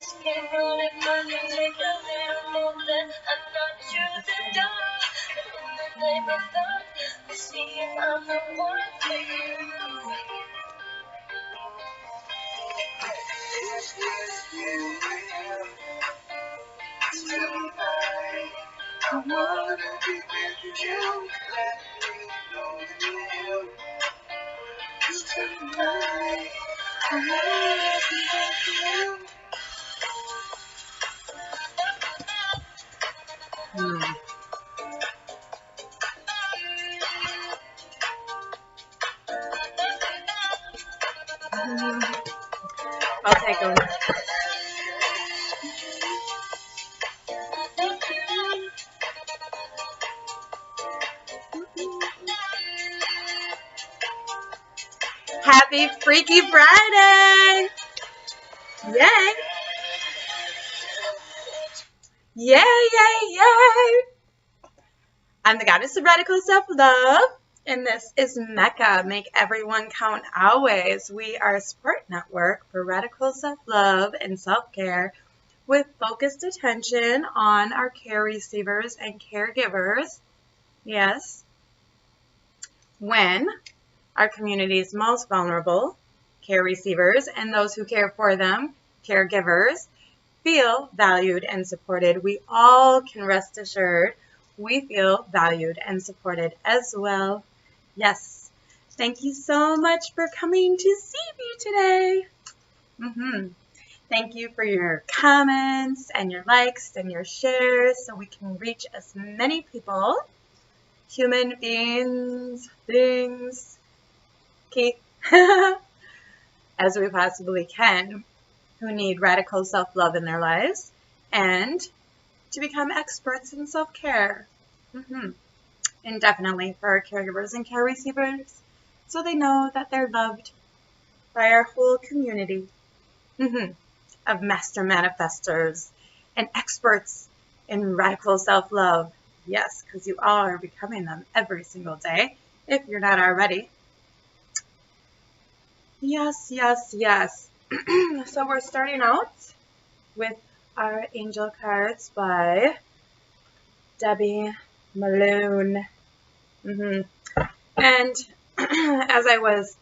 Can't run it, but you take a little movement. I'm not sure the dark. In the name of love, you see if I'm the one for you. Is this you real? Tonight, I wanna be with you. Let me know you will. 'Cause tonight, I wanna be with you. I'll take them. Happy Freaky Friday! Yay! Yay, yay, yay! I'm the goddess of radical self-love, and this is MECA, Make Everyone Count Always. We are a support network for radical self-love and self-care with focused attention on our care receivers and caregivers. Yes. When our community's most vulnerable, care receivers, and those who care for them, caregivers, feel valued and supported, we all can rest assured we feel valued and supported as well. Yes. Thank you so much for coming to see me today. Thank you for your comments and your likes and your shares so we can reach as many people, human beings, Keith, as we possibly can, who need radical self-love in their lives and to become experts in self-care. And definitely for our caregivers and care receivers, so they know that they're loved by our whole community of master manifestors and experts in radical self-love. Yes, because you all are becoming them every single day, if you're not already. Yes, yes, yes. So we're starting out with our angel cards by Debbie Malone. And as I was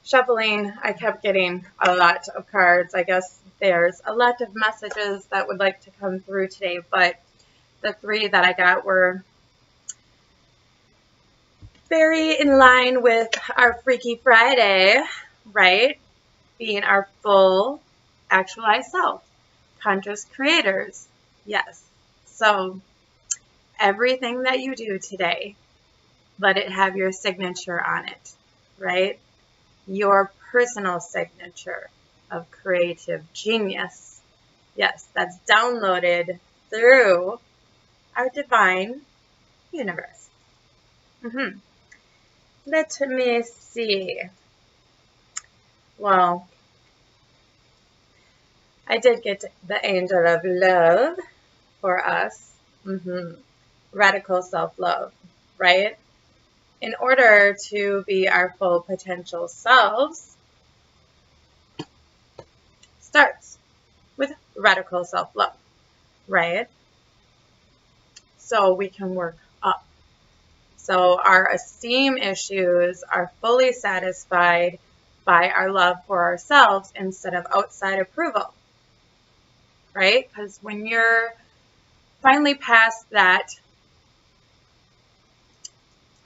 shuffling, I kept getting a lot of cards. I guess there's a lot of messages that would like to come through today, but the three that I got were very in line with our Freaky Friday, right? Being our full actualized self, conscious creators. Yes. So everything that you do today, let it have your signature on it, right? Your personal signature of creative genius. Yes, that's downloaded through our divine universe. Let me see. Well, I did get the angel of love for us. Radical self-love, right? In order to be our full potential selves, starts with radical self-love, right? So we can work up. So our esteem issues are fully satisfied by our love for ourselves instead of outside approval, right? Because when you're finally past that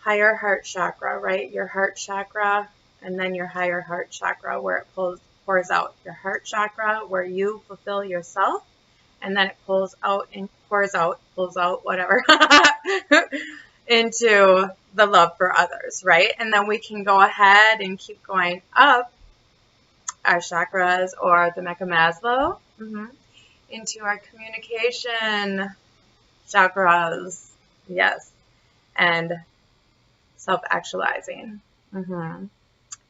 higher heart chakra, right? Your heart chakra and then your higher heart chakra where it pours out. Your heart chakra where you fulfill yourself, and then it pulls out and pulls out, whatever, into the love for others, right? And then we can go ahead and keep going up our chakras or the MECA Maslow into our communication chakras, yes, and self-actualizing.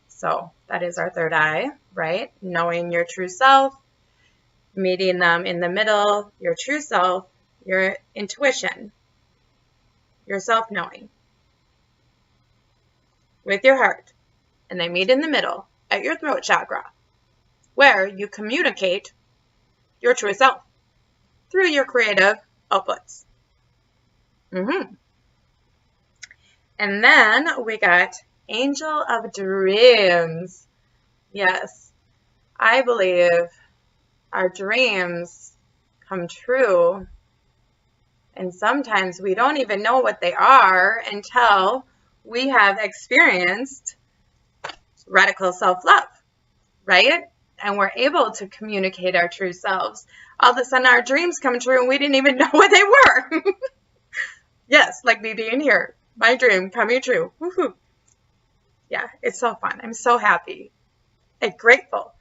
So that is our third eye, right? Knowing your true self, meeting them in the middle, your true self, your intuition, your self-knowing with your heart, and they meet in the middle at your throat chakra where you communicate your true self through your creative outputs. And then we got Angel of Dreams. Yes, I believe our dreams come true, and sometimes we don't even know what they are until we have experienced radical self-love, right? And we're able to communicate our true selves. All of a sudden our dreams come true and we didn't even know what they were. Yes, like me being here. My dream coming true. Woohoo. Yeah, it's so fun. I'm so happy and grateful.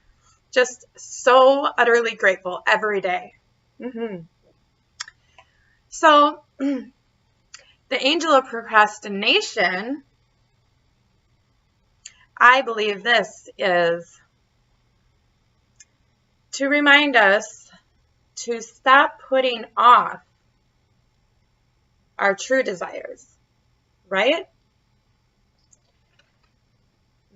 Just so utterly grateful every day. So, the angel of procrastination, I believe this is to remind us to stop putting off our true desires, right?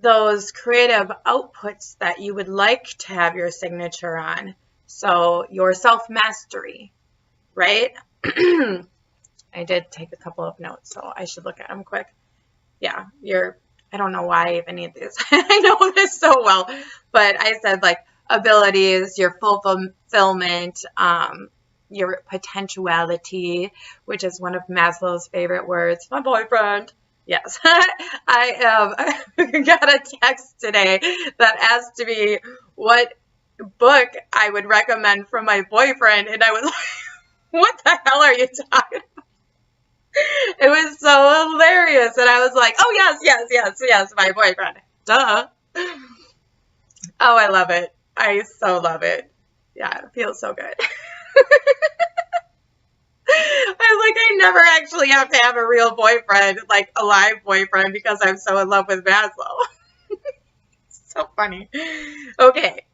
Those creative outputs that you would like to have your signature on. So your self-mastery, right? I did take a couple of notes, so I should look at them quick. Yeah, I don't know why I even need these. I know this so well, but I said like abilities, your fulfillment, your potentiality, which is one of Maslow's favorite words. My boyfriend. Yes, I got a text today that asked me what book I would recommend from my boyfriend, and I was like, what the hell are you talking about? It was so hilarious, and I was like, oh, yes, my boyfriend. Duh. Oh, I love it. I so love it. Yeah, it feels so good. I never actually have to have a real boyfriend, like a live boyfriend, because I'm so in love with Maslow. So funny. Okay.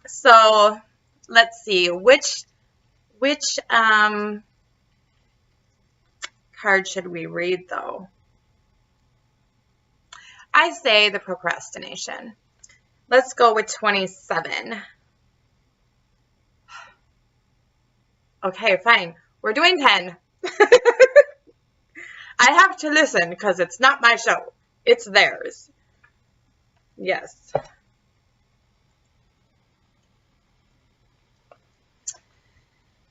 So let's see. Which card should we read though? I say the procrastination. Let's go with 27. Okay, fine. We're doing 10. I have to listen because it's not my show. It's theirs. Yes.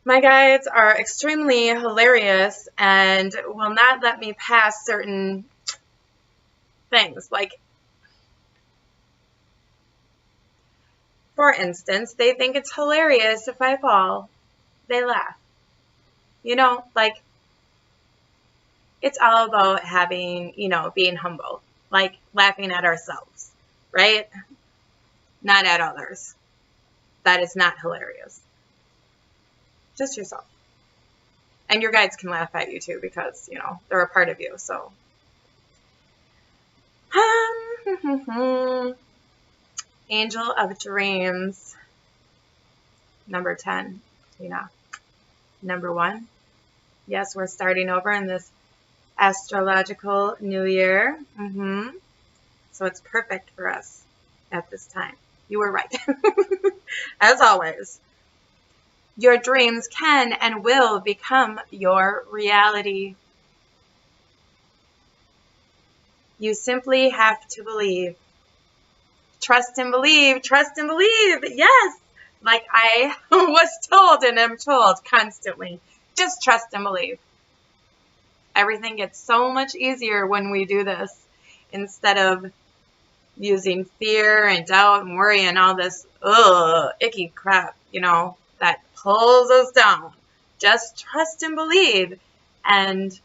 My guides are extremely hilarious and will not let me pass certain things. Like, for instance, they think it's hilarious if I fall. They laugh. You know, like, it's all about having, being humble. Like, laughing at ourselves, right? Not at others. That is not hilarious. Just yourself. And your guides can laugh at you too because, they're a part of you, so. Angel of Dreams. Number 10. Number 1. Yes, we're starting over in this astrological new year. So it's perfect for us at this time. You were right. As always. Your dreams can and will become your reality. You simply have to believe. Trust and believe. Trust and believe. Yes. Like I was told and am told constantly. Just trust and believe. Everything gets so much easier when we do this instead of using fear and doubt and worry and all this icky crap, that pulls us down. Just trust and believe, and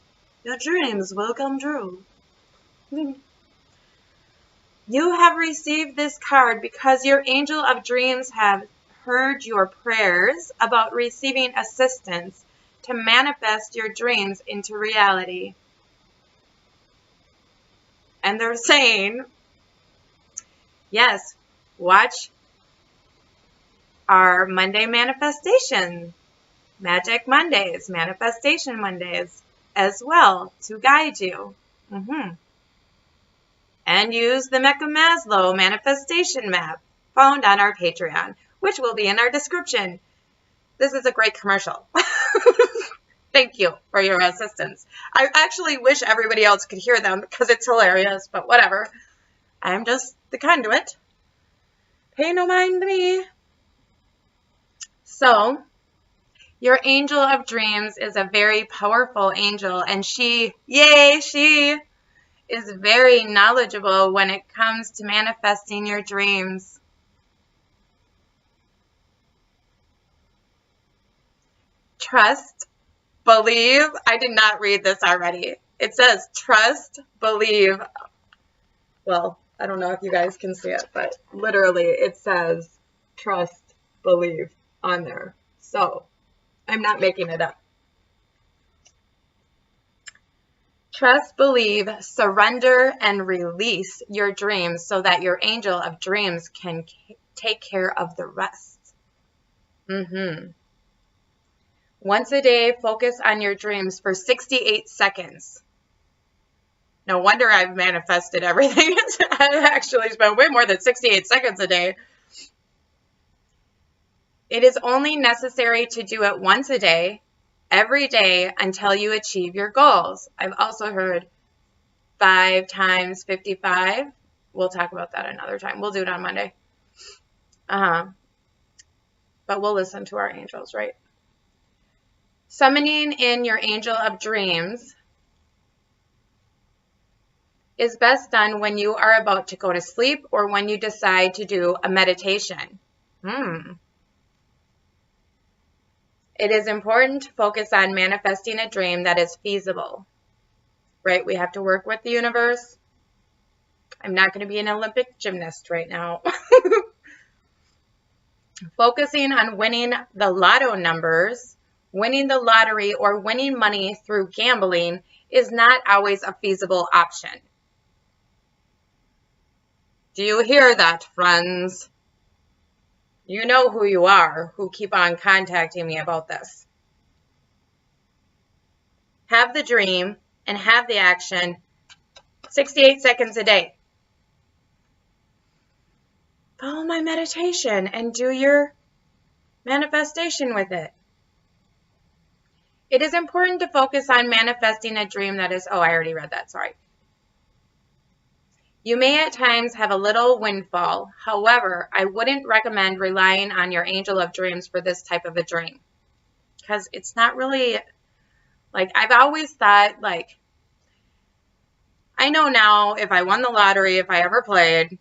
your dreams will come true. You have received this card because your angel of dreams have heard your prayers about receiving assistance to manifest your dreams into reality. And they're saying, yes, watch our Monday manifestation, Magic Mondays, Manifestation Mondays as well to guide you. And use the MECA Maslow manifestation map found on our Patreon, which will be in our description. This is a great commercial. Thank you for your assistance. I actually wish everybody else could hear them because it's hilarious, but whatever. I'm just the conduit. Pay no mind to me. So, your angel of dreams is a very powerful angel, and she is very knowledgeable when it comes to manifesting your dreams. Trust, believe. I did not read this already. It says trust, believe. Well, I don't know if you guys can see it, but literally it says trust, believe on there. So I'm not making it up. Trust, believe, surrender, and release your dreams so that your angel of dreams can take care of the rest. Once a day, focus on your dreams for 68 seconds. No wonder I've manifested everything. I've actually spent way more than 68 seconds a day. It is only necessary to do it once a day, every day, until you achieve your goals. I've also heard 5 times 55. We'll talk about that another time. We'll do it on Monday. But we'll listen to our angels, right? Summoning in your angel of dreams is best done when you are about to go to sleep or when you decide to do a meditation. It is important to focus on manifesting a dream that is feasible, right? We have to work with the universe. I'm not going to be an Olympic gymnast right now. Focusing on winning the lotto numbers, winning the lottery, or winning money through gambling is not always a feasible option. Do you hear that, friends? You know who you are, who keep on contacting me about this. Have the dream and have the action 68 seconds a day. Follow my meditation and do your manifestation with it. It is important to focus on manifesting a dream that is, I already read that, sorry. You may at times have a little windfall. However, I wouldn't recommend relying on your angel of dreams for this type of a dream. Because it's not really, like, I've always thought, like, I know now if I won the lottery, if I ever played,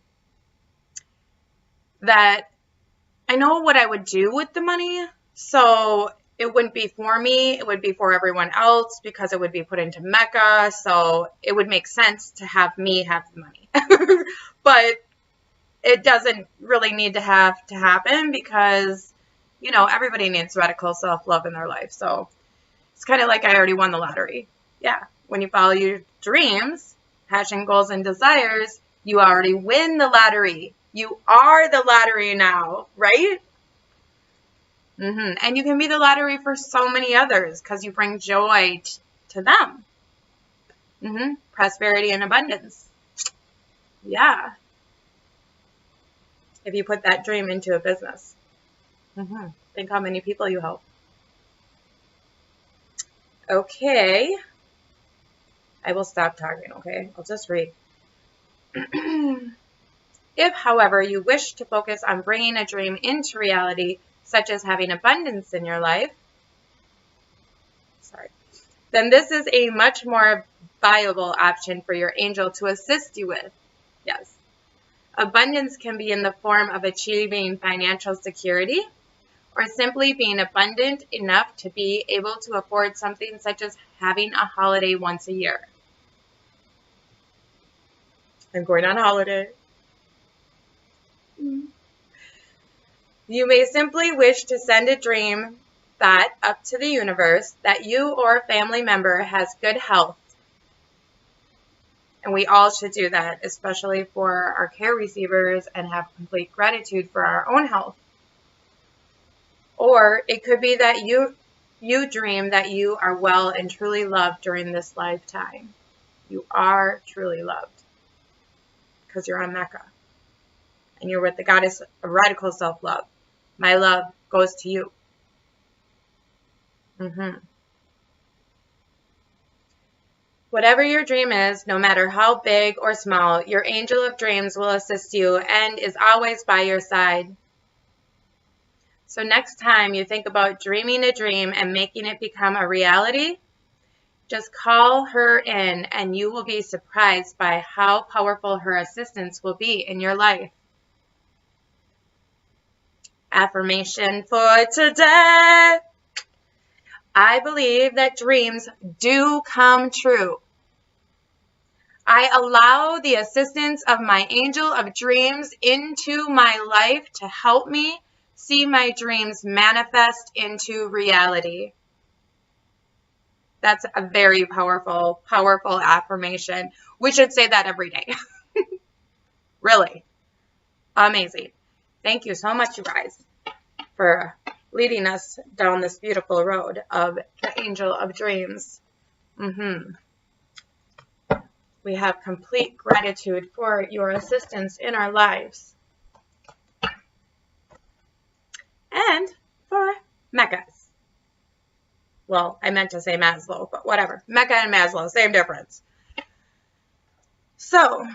that I know what I would do with the money. So it wouldn't be for me. It would be for everyone else because it would be put into MECA. So it would make sense to have me have the money. But it doesn't really need to happen because, you know, everybody needs radical self-love in their life. So it's kind of like I already won the lottery. Yeah. When you follow your dreams, passion, goals, and desires, you already win the lottery. You are the lottery now, right? And you can be the lottery for so many others because you bring joy to them. Prosperity and abundance. Yeah. If you put that dream into a business. Think how many people you help. Okay. I will stop talking, okay? I'll just read. If, however, you wish to focus on bringing a dream into reality, such as having abundance in your life, then this is a much more viable option for your angel to assist you with. Yes. Abundance can be in the form of achieving financial security or simply being abundant enough to be able to afford something such as having a holiday once a year. I'm going on holiday. You may simply wish to send a dream thought up to the universe that you or a family member has good health. And we all should do that, especially for our care receivers, and have complete gratitude for our own health. Or it could be that you dream that you are well and truly loved during this lifetime. You are truly loved because you're on MECA. and you're with the goddess of radical self-love, my love goes to you. Whatever your dream is, no matter how big or small, your angel of dreams will assist you and is always by your side. So next time you think about dreaming a dream and making it become a reality, just call her in and you will be surprised by how powerful her assistance will be in your life. Affirmation for today. I believe that dreams do come true. I allow the assistance of my angel of dreams into my life to help me see my dreams manifest into reality. That's a very powerful, powerful affirmation. We should say that every day. Really. Amazing. Thank you so much, you guys, for leading us down this beautiful road of the angel of dreams. We have complete gratitude for your assistance in our lives. And for MECAs. Well, I meant to say Maslow, but whatever. MECA and Maslow, same difference. So,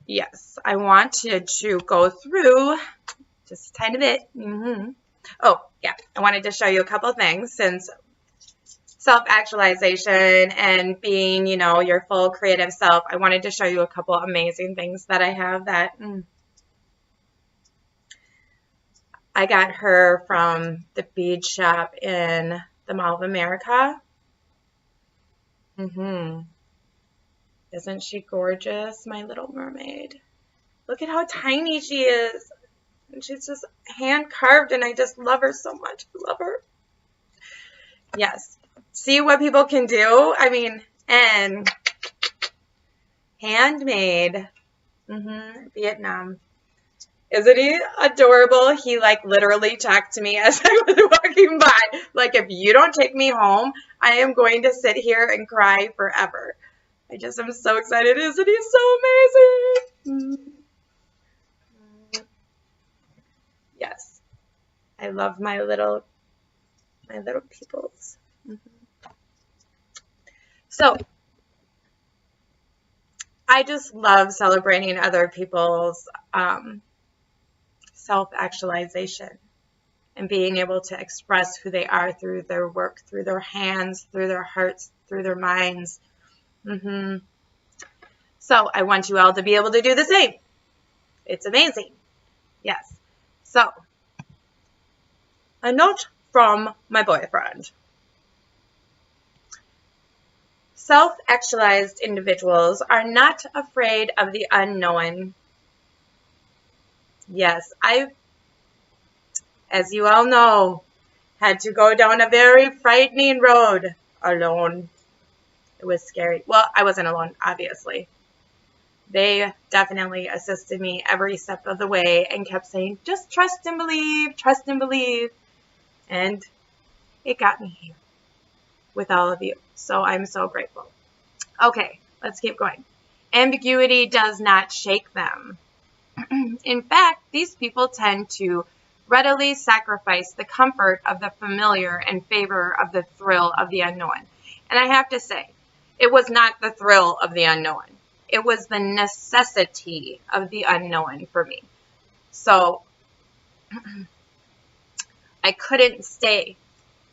yes, I wanted to go through just a tiny bit. Oh, yeah, I wanted to show you a couple things since self-actualization and being, you know, your full creative self. I wanted to show you a couple amazing things that I have that I got her from the bead shop in the Mall of America. Isn't she gorgeous, my little mermaid? Look at how tiny she is. And she's just hand carved and I just love her so much. I love her. Yes. See what people can do? I mean, and handmade. Vietnam. Isn't he adorable? He like literally talked to me as I was walking by. Like, if you don't take me home, I am going to sit here and cry forever. I just am so excited. Isn't he so amazing? Yes. I love my little peoples. So, I just love celebrating other people's self-actualization and being able to express who they are through their work, through their hands, through their hearts, through their minds. So, I want you all to be able to do the same. It's amazing. Yes. So, a note from my boyfriend. Self-actualized individuals are not afraid of the unknown. Yes, I, as you all know, had to go down a very frightening road alone. It was scary. Well, I wasn't alone, obviously. They definitely assisted me every step of the way and kept saying, just trust and believe, trust and believe. And it got me here with all of you. So I'm so grateful. Okay, let's keep going. Ambiguity does not shake them. In fact, these people tend to readily sacrifice the comfort of the familiar in favor of the thrill of the unknown. And I have to say, it was not the thrill of the unknown. It was the necessity of the unknown for me. So I couldn't stay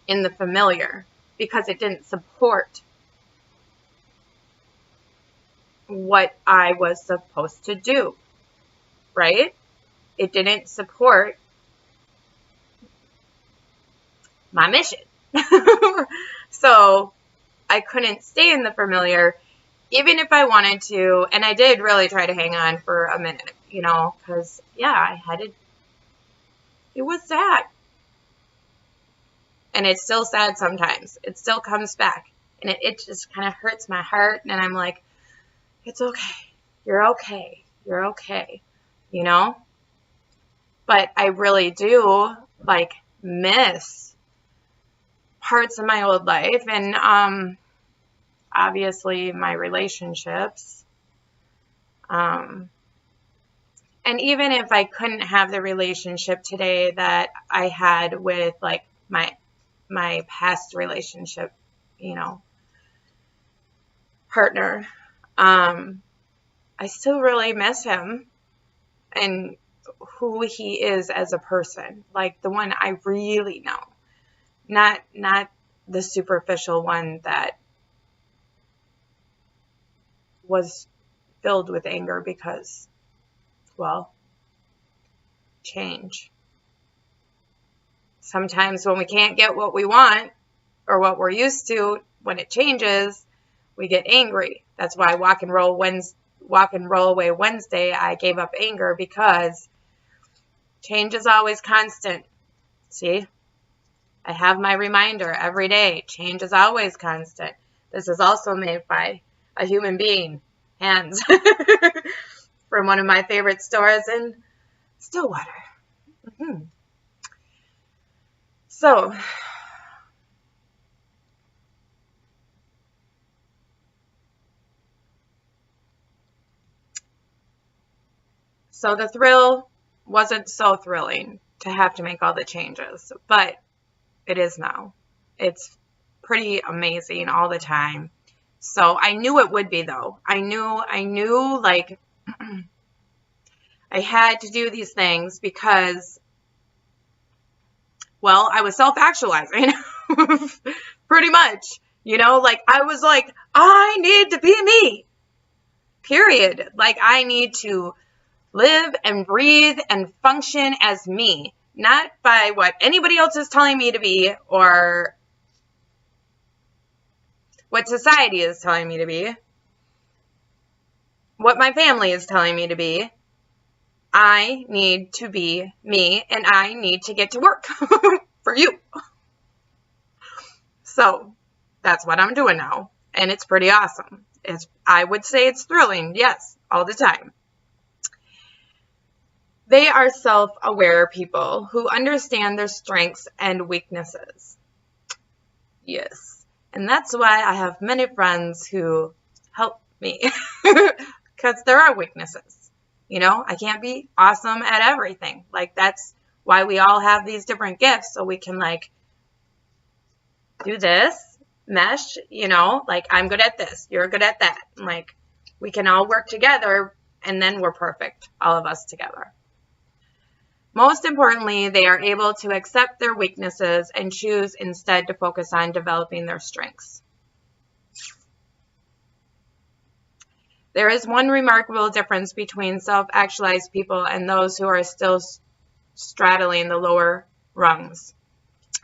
in the familiar because it didn't support what I was supposed to do, right? It didn't support my mission. So I couldn't stay in the familiar, even if I wanted to. And I did really try to hang on for a minute, you know, because, yeah, it was sad. And it's still sad sometimes. It still comes back. And it just kind of hurts my heart. And I'm like, it's okay. You're okay. You're okay. You know? But I really do, like, miss parts of my old life. And obviously my relationships. And even if I couldn't have the relationship today that I had with like my past relationship, you know, partner, I still really miss him and who he is as a person, like the one I really know, not the superficial one that was filled with anger because, well, change. Sometimes when we can't get what we want or what we're used to, when it changes, we get angry. That's why Walk and Roll Away Wednesday, I gave up anger, because change is always constant. See? I have my reminder every day. Change is always constant. This is also made by a human being. Hands. From one of my favorite stores in Stillwater. Mm-hmm. So, the thrill wasn't so thrilling to have to make all the changes, but it is now. It's pretty amazing all the time. So I knew it would be, though. I knew like I had to do these things because, well, I was self-actualizing. Pretty much. You know, like I was like, I need to be me. Period. Like I need to live and breathe and function as me, not by what anybody else is telling me to be or what society is telling me to be, what my family is telling me to be. I need to be me, and I need to get to work for you. So that's what I'm doing now, and it's pretty awesome. I would say it's thrilling, yes, all the time. They are self-aware people who understand their strengths and weaknesses. Yes. And that's why I have many friends who help me, because there are weaknesses. You know, I can't be awesome at everything. Like, that's why we all have these different gifts, so we can, like, do this, mesh, you know, like, I'm good at this, you're good at that. Like, we can all work together, and then we're perfect, all of us together. Most importantly, they are able to accept their weaknesses and choose instead to focus on developing their strengths. There is one remarkable difference between self-actualized people and those who are still straddling the lower rungs.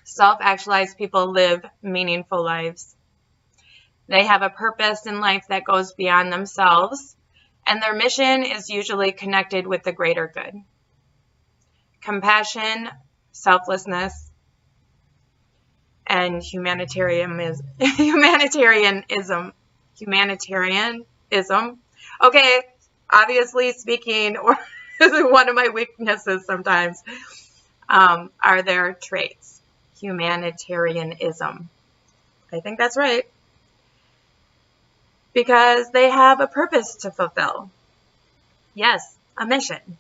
Self-actualized people live meaningful lives. They have a purpose in life that goes beyond themselves, and their mission is usually connected with the greater good. Compassion, selflessness, and humanitarianism. Okay, obviously speaking, or one of my weaknesses sometimes, are their traits. Humanitarianism. I think that's right. Because they have a purpose to fulfill. Yes, a mission.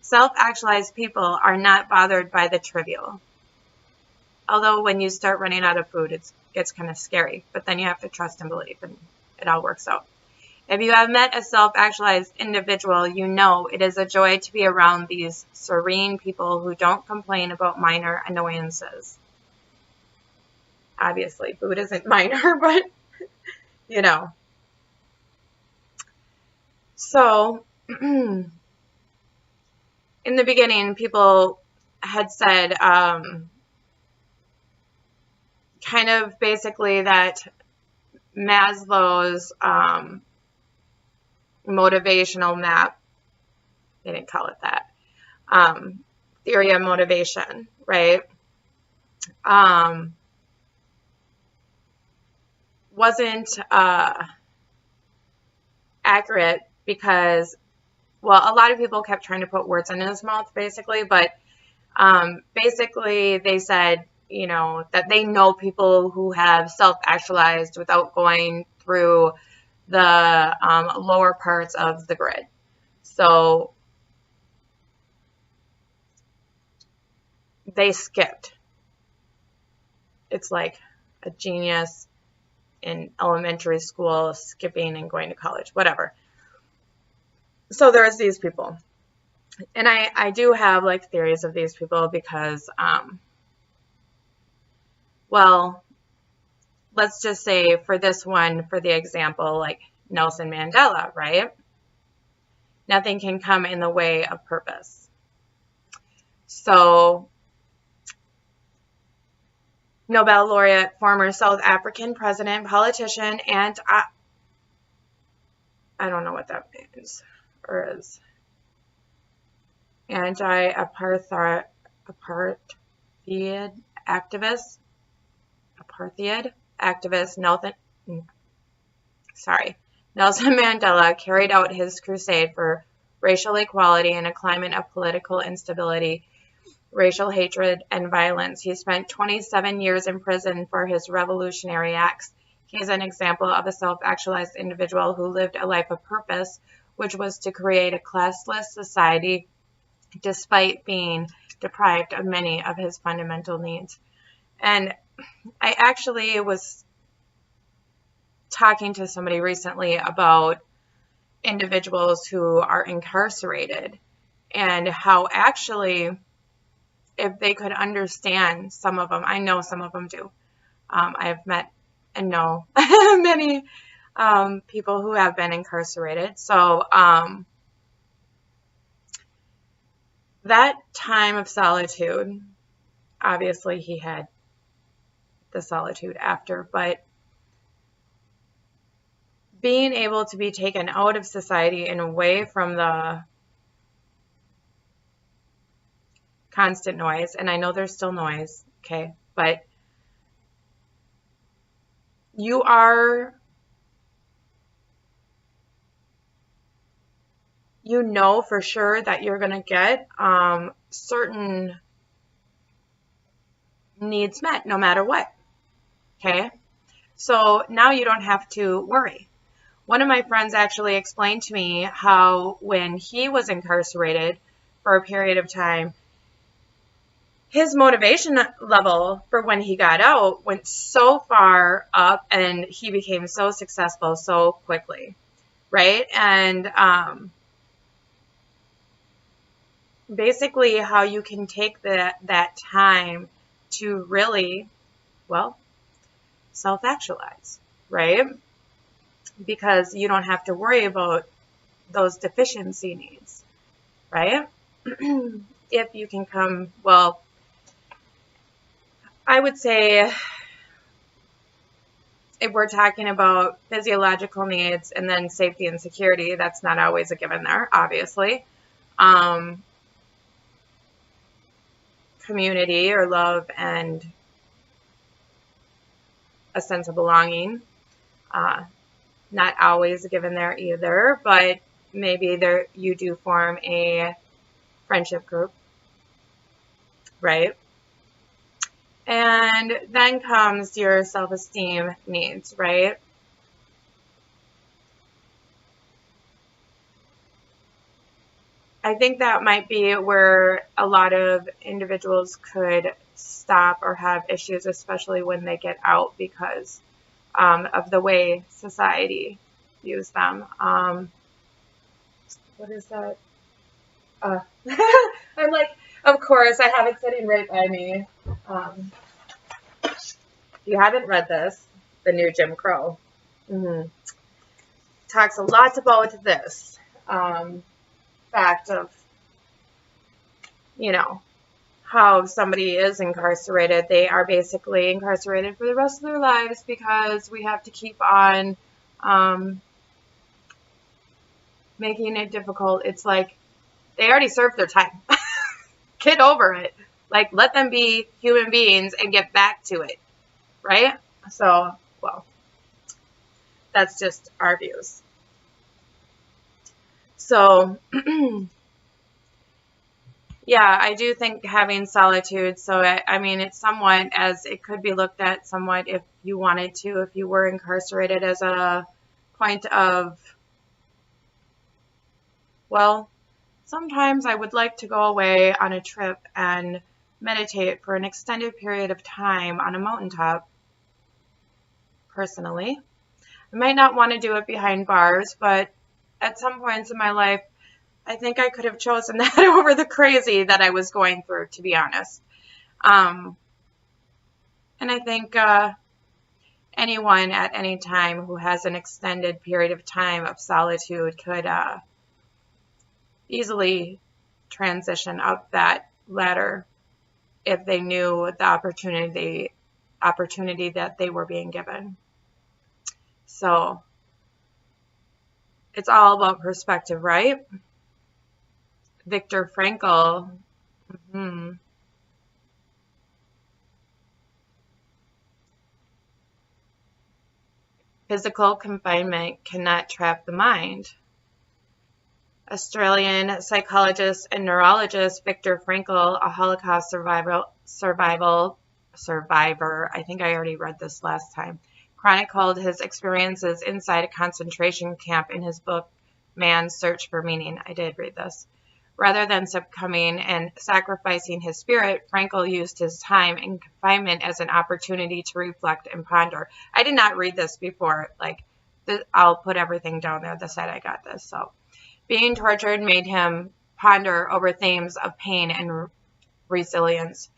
Self-actualized people are not bothered by the trivial. Although when you start running out of food, it gets kind of scary. But then you have to trust and believe, and it all works out. If you have met a self-actualized individual, you know it is a joy to be around these serene people who don't complain about minor annoyances. Obviously, food isn't minor, but, you know. So, in the beginning, people had said kind of basically that Maslow's motivational map, they didn't call it that, theory of motivation, right, wasn't accurate because, well, a lot of people kept trying to put words in his mouth, basically, but basically they said, you know, that they know people who have self-actualized without going through the lower parts of the grid. So they skipped. It's like a genius in elementary school, skipping and going to college, whatever. So there's these people. And I do have like theories of these people because, well, let's just say for this one, for the example, like Nelson Mandela, right? Nothing can come in the way of purpose. So Nobel laureate, former South African president, politician, and I don't know what that means or is. Anti-apartheid activist, Nelson Mandela carried out his crusade for racial equality in a climate of political instability, racial hatred, and violence. He spent 27 years in prison for his revolutionary acts. He is an example of a self-actualized individual who lived a life of purpose, which was to create a classless society despite being deprived of many of his fundamental needs. And I actually was talking to somebody recently about individuals who are incarcerated and how actually, if they could understand some of them, I know some of them do. I've met and know many people who have been incarcerated. So that time of solitude, obviously he had the solitude after, but being able to be taken out of society and away from the constant noise, and I know there's still noise, okay, but you know for sure that you're going to get certain needs met no matter what, okay? So now you don't have to worry. One of my friends actually explained to me how when he was incarcerated for a period of time, his motivation level for when he got out went so far up and he became so successful so quickly, right? And basically how you can take that time to really, well, self-actualize, right? Because you don't have to worry about those deficiency needs, right? If you can come, well, I would say if we're talking about physiological needs and then safety and security, that's not always a given there, obviously. Community or love and a sense of belonging, not always a given there either, but maybe there you do form a friendship group, right? And then comes your self-esteem needs, right? I think that might be where a lot of individuals could stop or have issues, especially when they get out because of the way society views them. What is that? I'm like, of course, I have it sitting right by me. If you haven't read this, the new Jim Crow talks a lot about this fact of, you know, how somebody is incarcerated. They are basically incarcerated for the rest of their lives because we have to keep on making it difficult. It's like they already served their time. Get over it. Like, let them be human beings and get back to it, right? So, well, that's just our views. So, yeah, I do think having solitude, so I mean, it's somewhat as it could be looked at somewhat if you wanted to, if you were incarcerated as a point of, well, sometimes I would like to go away on a trip and meditate for an extended period of time on a mountaintop, personally. I might not want to do it behind bars, but at some points in my life, I think I could have chosen that over the crazy that I was going through, to be honest. And I think anyone at any time who has an extended period of time of solitude could easily transition up that ladder if they knew the opportunity that they were being given. So it's all about perspective, right? Viktor Frankl. Physical confinement cannot trap the mind. Australian psychologist and neurologist Viktor Frankl, a Holocaust survivor, I think I already read this last time, chronicled his experiences inside a concentration camp in his book, Man's Search for Meaning. I did read this. Rather than succumbing and sacrificing his spirit, Frankl used his time in confinement as an opportunity to reflect and ponder. I did not read this before. I'll put everything down there, the side I got this. So, being tortured made him ponder over themes of pain and resilience.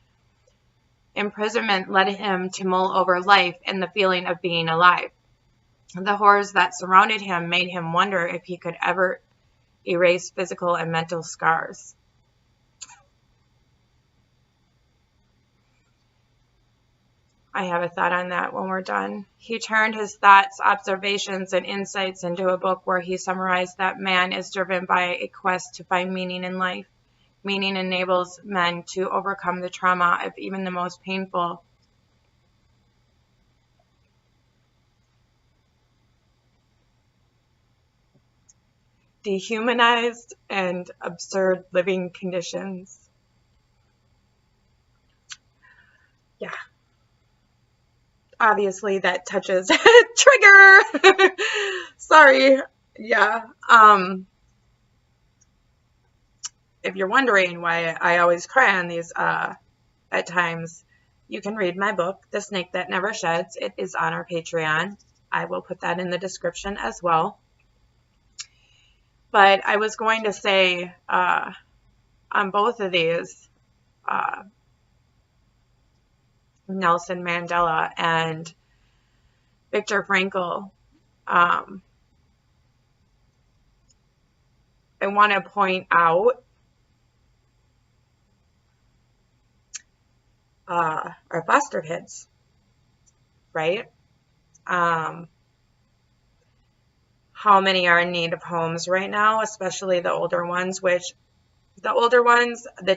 Imprisonment led him to mull over life and the feeling of being alive. The horrors that surrounded him made him wonder if he could ever erase physical and mental scars. I have a thought on that when we're done. He turned his thoughts, observations, and insights into a book where he summarized that man is driven by a quest to find meaning in life. Meaning enables men to overcome the trauma of even the most painful. Dehumanized and absurd living conditions. Yeah. Obviously that touches trigger. Sorry. Yeah. If you're wondering why I always cry on these at times, you can read my book, The Snake That Never Sheds. It is on our Patreon. I will put that in the description as well. But I was going to say on both of these, Nelson Mandela and Viktor Frankl, I want to point out our foster kids, right? How many are in need of homes right now, especially the older ones, the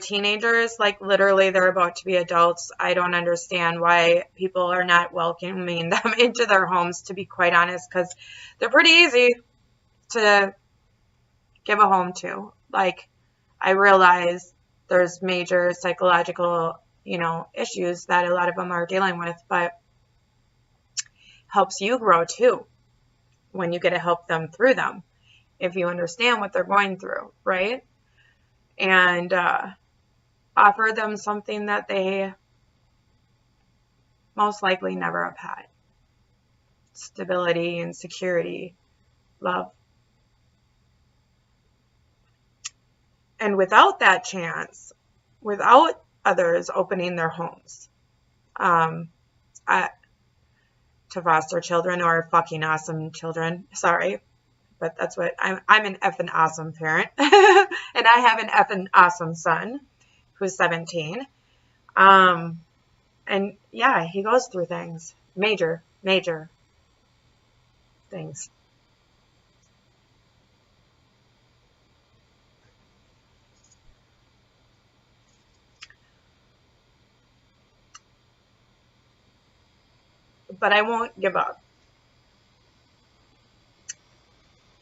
teenagers, like literally they're about to be adults. I don't understand why people are not welcoming them into their homes, to be quite honest, because they're pretty easy to give a home to. Like, I realize there's major psychological, issues that a lot of them are dealing with, but helps you grow too when you get to help them through them, if you understand what they're going through, right? And offer them something that they most likely never have had. Stability and security, love. And without that chance, without others opening their homes to foster children or fucking awesome children, sorry, but that's what I'm an effing awesome parent. And I have an effing awesome son who's 17. And yeah, he goes through things, major things. But I won't give up.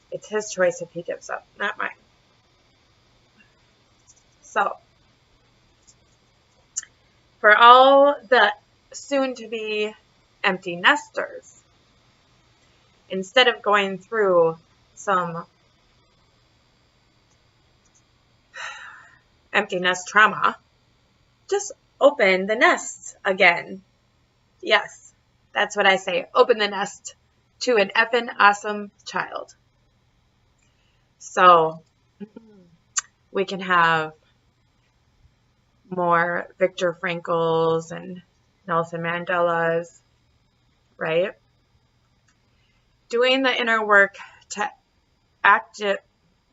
It's his choice if he gives up, not mine. So, for all the soon-to-be empty nesters, instead of going through some empty nest trauma, just open the nest again. Yes, that's what I say. Open the nest to an effing awesome child. So we can have more Viktor Frankls and Nelson Mandelas, right? Doing the inner work to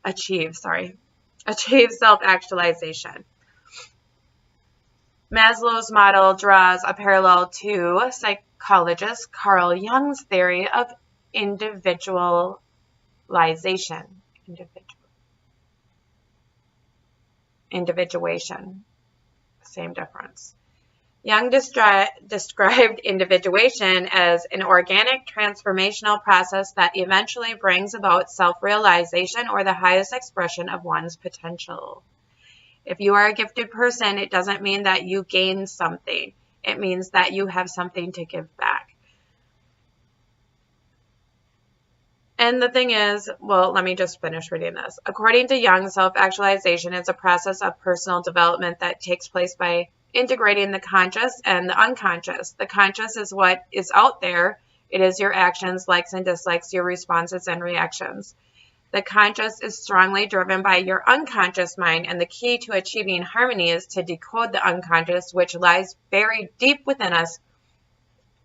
achieve self-actualization. Maslow's model draws a parallel to psychologist Carl Jung's theory of individualization. Individuation. Same difference. Jung described individuation as an organic transformational process that eventually brings about self-realization or the highest expression of one's potential. If you are a gifted person, it doesn't mean that you gain something. It means that you have something to give back. And the thing is, well, let me just finish reading this. According to Jung, self-actualization is a process of personal development that takes place by integrating the conscious and the unconscious. The conscious is what is out there. It is your actions, likes and dislikes, your responses and reactions. The conscious is strongly driven by your unconscious mind, and the key to achieving harmony is to decode the unconscious, which lies buried deep within us.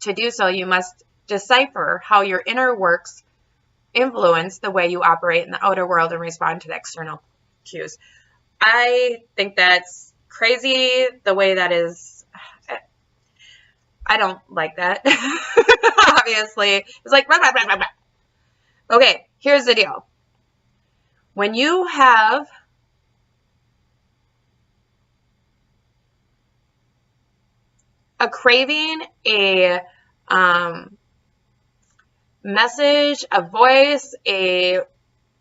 To do so, you must decipher how your inner works influence the way you operate in the outer world and respond to the external cues. I think that's crazy the way that is. I don't like that. Obviously, it's like, blah, blah, blah, blah, blah. Okay, here's the deal. When you have a craving, a message, a voice, a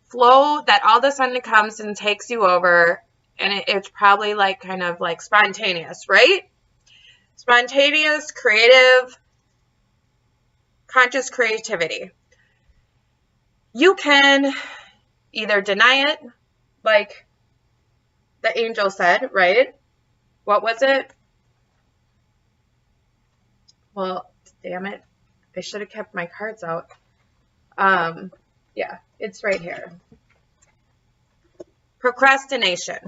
flow that all of a sudden comes and takes you over, and it's probably like kind of like spontaneous, right? Spontaneous, creative, conscious creativity. You can either deny it, like the angel said, right? What was it? Well, damn it. I should have kept my cards out. Yeah, it's right here. Procrastination,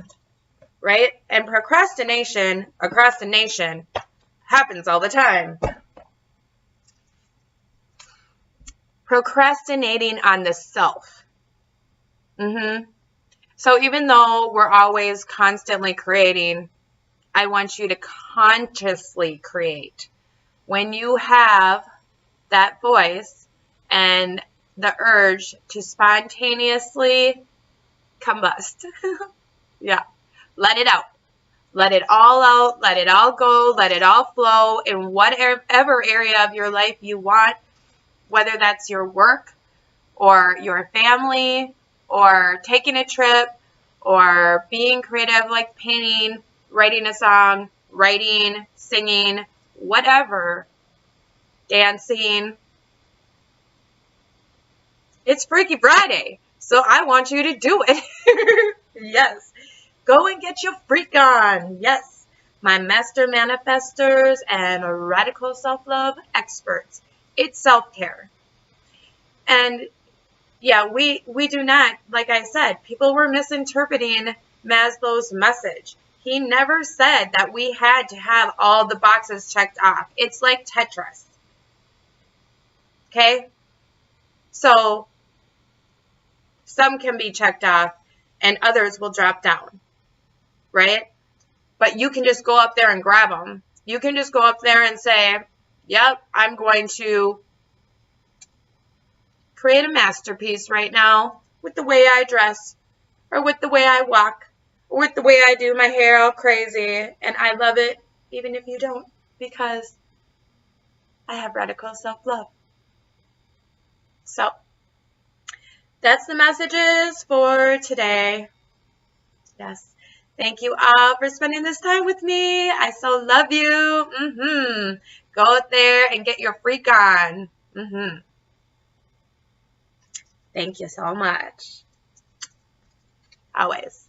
right? And procrastination happens all the time. Procrastinating on the self. So even though we're always constantly creating, I want you to consciously create. When you have that voice and the urge to spontaneously combust, yeah, let it out. Let it all out. Let it all go. Let it all flow in whatever area of your life you want, whether that's your work or your family or taking a trip or being creative like painting, writing a song, writing, singing, whatever, dancing. It's Freaky Friday, so I want you to do it. Yes. Go and get your freak on. Yes. My master manifestors and radical self-love experts. It's self-care. And yeah, we do not, like I said, people were misinterpreting Maslow's message. He never said that we had to have all the boxes checked off. It's like Tetris. Okay? So some can be checked off and others will drop down. Right? But you can just go up there and grab them. You can just go up there and say, yep, I'm going to create a masterpiece right now with the way I dress or with the way I walk or with the way I do my hair all crazy. And I love it even if you don't, because I have radical self-love. So that's the messages for today. Yes. Thank you all for spending this time with me. I so love you. Go out there and get your freak on. Thank you so much. Always.